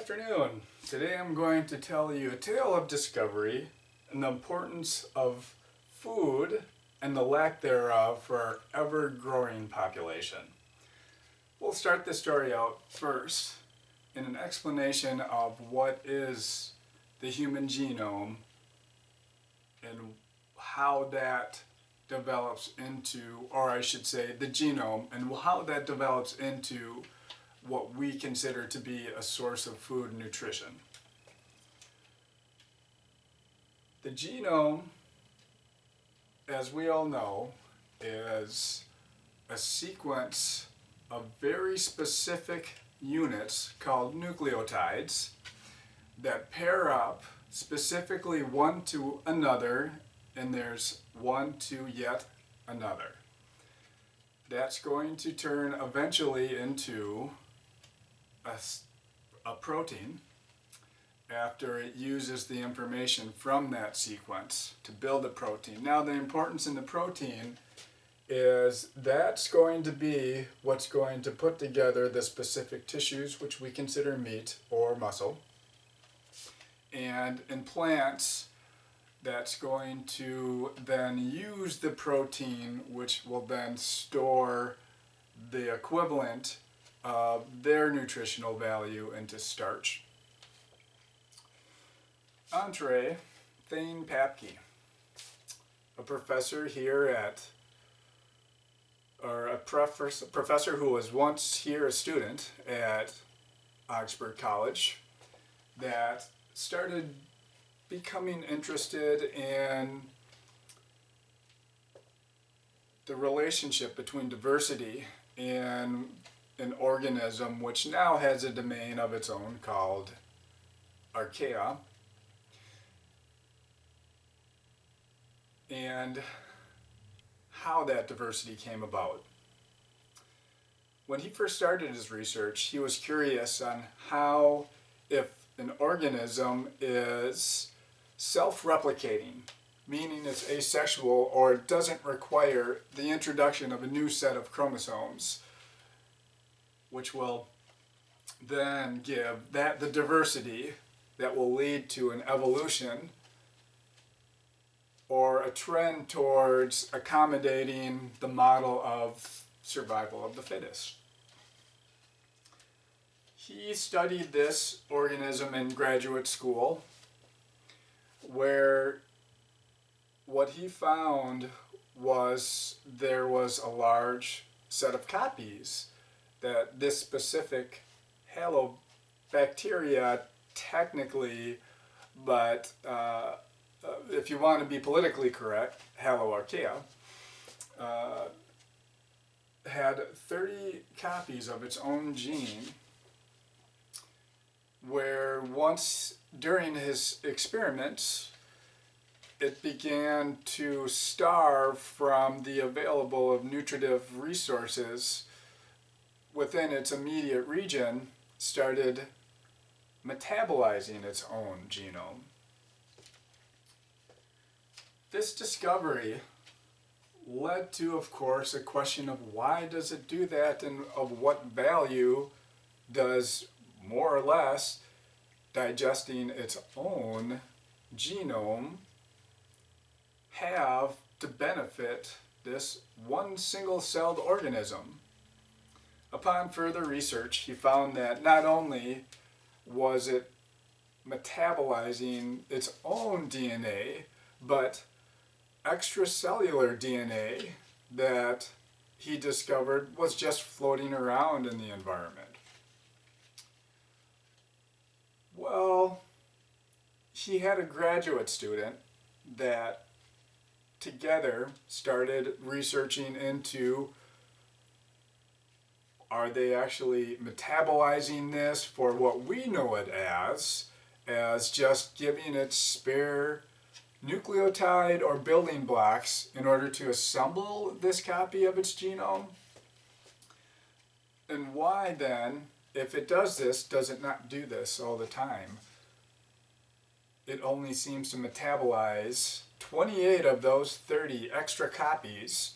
afternoon. Today I'm going to tell you a tale of discovery and the importance of food and the lack thereof for our ever-growing population. We'll start the story out first in an explanation of what is the human genome and how that develops into, or I should say the genome, and how that develops into what we consider to be a source of food and nutrition. The genome, as we all know, is a sequence of very specific units called nucleotides that pair up specifically one to another, and there's one to yet another. That's going to turn eventually into a protein after it uses the information from that sequence to build a protein. Now, the importance in the protein is that's going to be what's going to put together the specific tissues, which we consider meat or muscle. And in plants, that's going to then use the protein, which will then store the equivalent of their nutritional value into starch. Entree, Thane Papke, a professor here a professor who was once here a student at Oxford College, that started becoming interested in the relationship between diversity and an organism which now has a domain of its own called archaea, and how that diversity came about. When he first started his research, he was curious on how, if an organism is self-replicating, meaning it's asexual or it doesn't require the introduction of a new set of chromosomes, which will then give that the diversity that will lead to an evolution or a trend towards accommodating the model of survival of the fittest. He studied this organism in graduate school, where what he found was there was a large set of copies that this specific halobacteria technically, but if you want to be politically correct, haloarchaea, had 30 copies of its own gene, where once during his experiments it began to starve from the available of nutritive resources within its immediate region, started metabolizing its own genome. This discovery led to, of course, a question of why does it do that, and of what value does, more or less, digesting its own genome have to benefit this one single-celled organism. Upon further research, he found that not only was it metabolizing its own DNA, but extracellular DNA that he discovered was just floating around in the environment. Well, he had a graduate student that together started researching into, are they actually metabolizing this for what we know it as just giving it spare nucleotide or building blocks in order to assemble this copy of its genome? And why then, if it does this, does it not do this all the time? It only seems to metabolize 28 of those 30 extra copies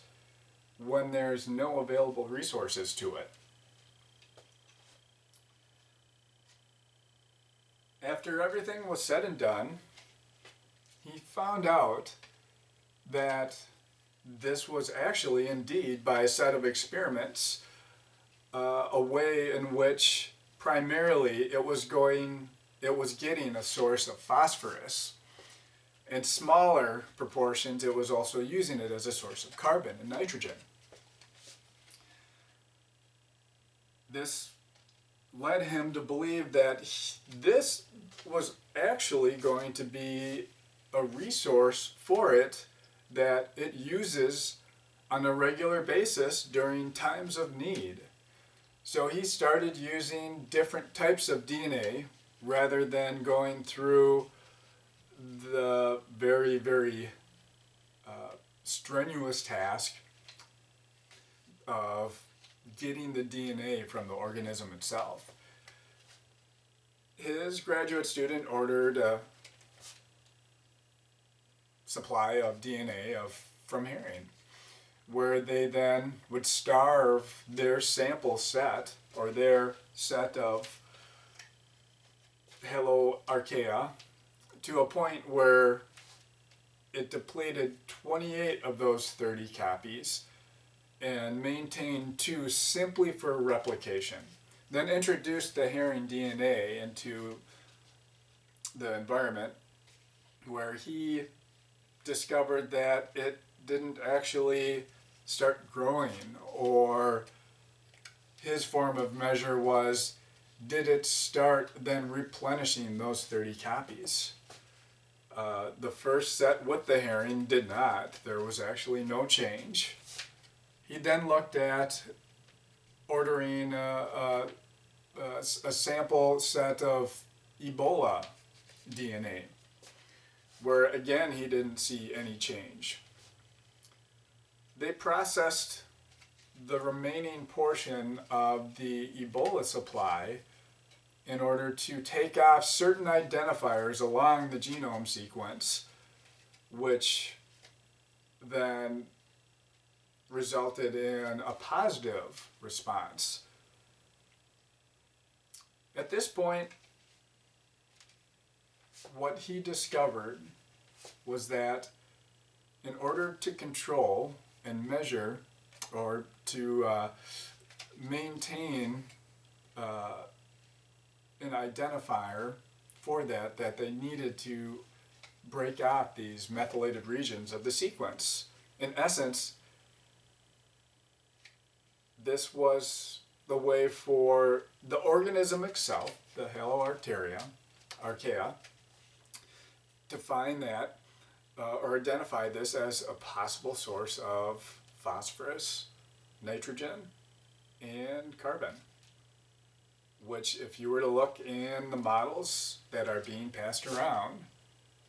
when there's no available resources to it. After everything was said and done, he found out that this was actually indeed, by a set of experiments, a way in which primarily it was getting a source of phosphorus. In smaller proportions, it was also using it as a source of carbon and nitrogen. This led him to believe that this was actually going to be a resource for it that it uses on a regular basis during times of need. So he started using different types of DNA rather than going through the very, very strenuous task of getting the DNA from the organism itself. His graduate student ordered a supply of DNA from herring, where they then would starve their sample set, or their set of Haloarchaea, to a point where it depleted 28 of those 30 copies and maintained 2 simply for replication. Then introduced the herring DNA into the environment, where he discovered that it didn't actually start growing, or his form of measure was, did it start then replenishing those 30 copies? The first set with the herring did not. There was actually no change. He then looked at ordering a sample set of Ebola DNA, where again he didn't see any change. They processed the remaining portion of the Ebola supply in order to take off certain identifiers along the genome sequence, which then resulted in a positive response. At this point, what he discovered was that in order to control and measure, or to maintain an identifier for that they needed to break out these methylated regions of the sequence. In essence, this was the way for the organism itself, the Haloarchaea, to find that or identify this as a possible source of phosphorus, nitrogen, and carbon, which, if you were to look in the models that are being passed around,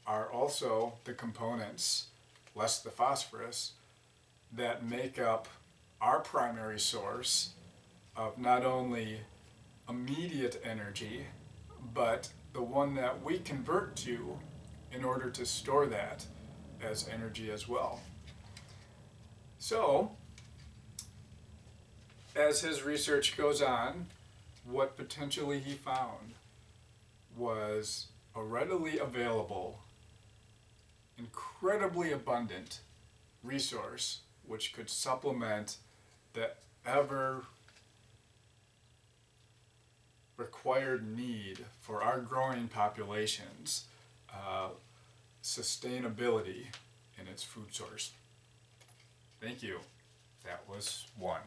are also the components, less the phosphorus, that make up our primary source of not only immediate energy, but the one that we convert to in order to store that as energy as well. So, as his research goes on, what potentially he found was a readily available, incredibly abundant resource which could supplement the ever required need for our growing populations, sustainability in its food source. Thank you. That was one.